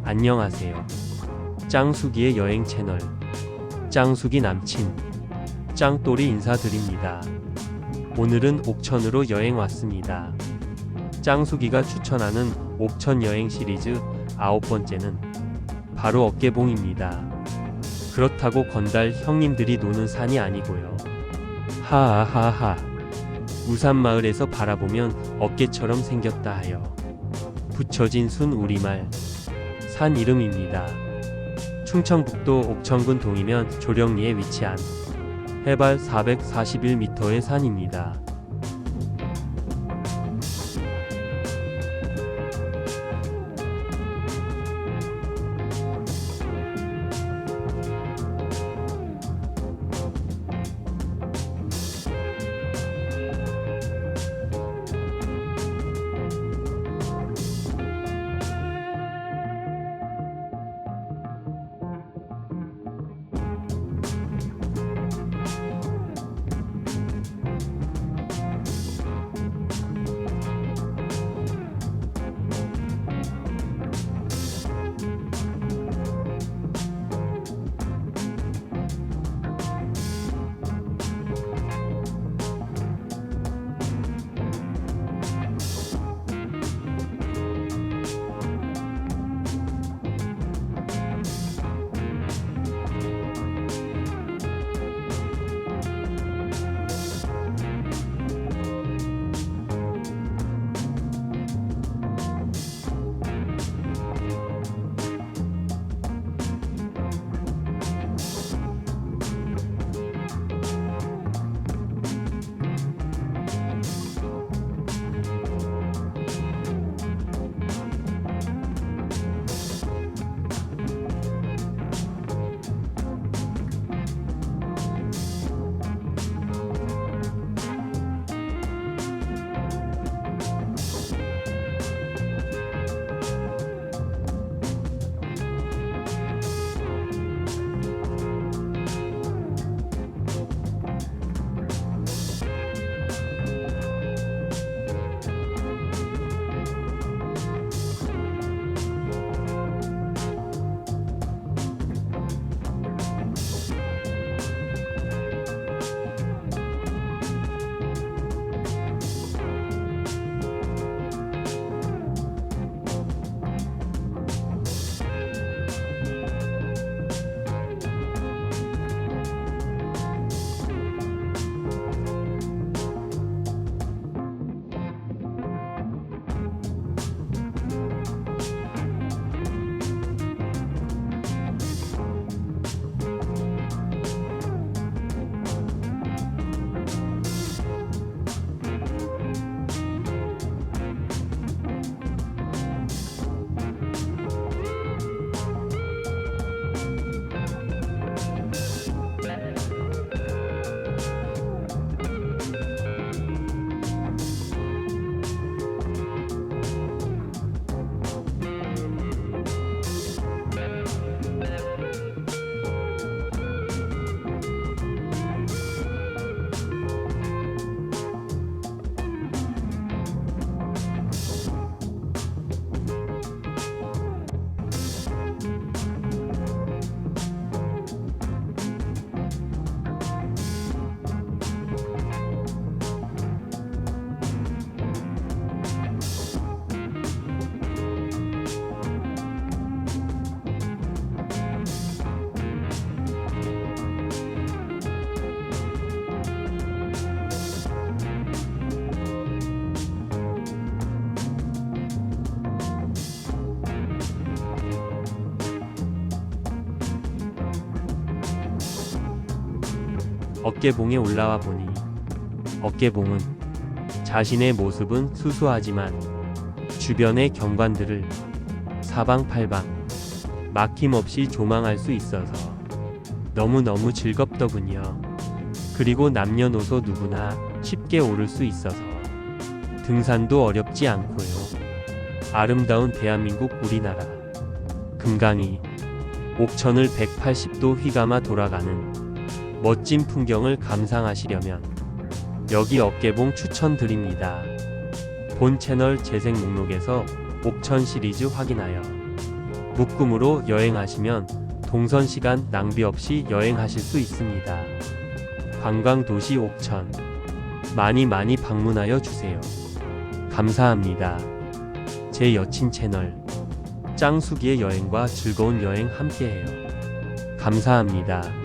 안녕하세요. 짱숙이의 여행 채널 짱숙이 남친 짱돌이 인사드립니다. 오늘은 옥천으로 여행 왔습니다. 짱숙이가 추천하는 옥천여행 시리즈 9번째는 바로 어깨봉입니다. 그렇다고 건달 형님들이 노는 산이 아니고요. 하하하하. 우산마을에서 바라보면 어깨처럼 생겼다 하여 붙여진 순 우리말 산 이름입니다. 충청북도 옥천군 동이면 조령리에 위치한 해발 441m의 산입니다. 어깨봉에 올라와 보니 어깨봉은 자신의 모습은 수수하지만 주변의 경관들을 사방팔방 막힘없이 조망할 수 있어서 너무너무 즐겁더군요. 그리고 남녀노소 누구나 쉽게 오를 수 있어서 등산도 어렵지 않고요. 아름다운 대한민국 우리나라 금강이 옥천을 180도 휘감아 돌아가는 멋진 풍경을 감상하시려면 여기 어깨봉 추천드립니다. 본 채널 재생 목록에서 옥천 시리즈 확인하여 묶음으로 여행하시면 동선 시간 낭비 없이 여행하실 수 있습니다. 관광도시 옥천 많이 방문하여 주세요. 감사합니다. 제 여친 채널 짱숙이의 여행과 즐거운 여행 함께해요. 감사합니다.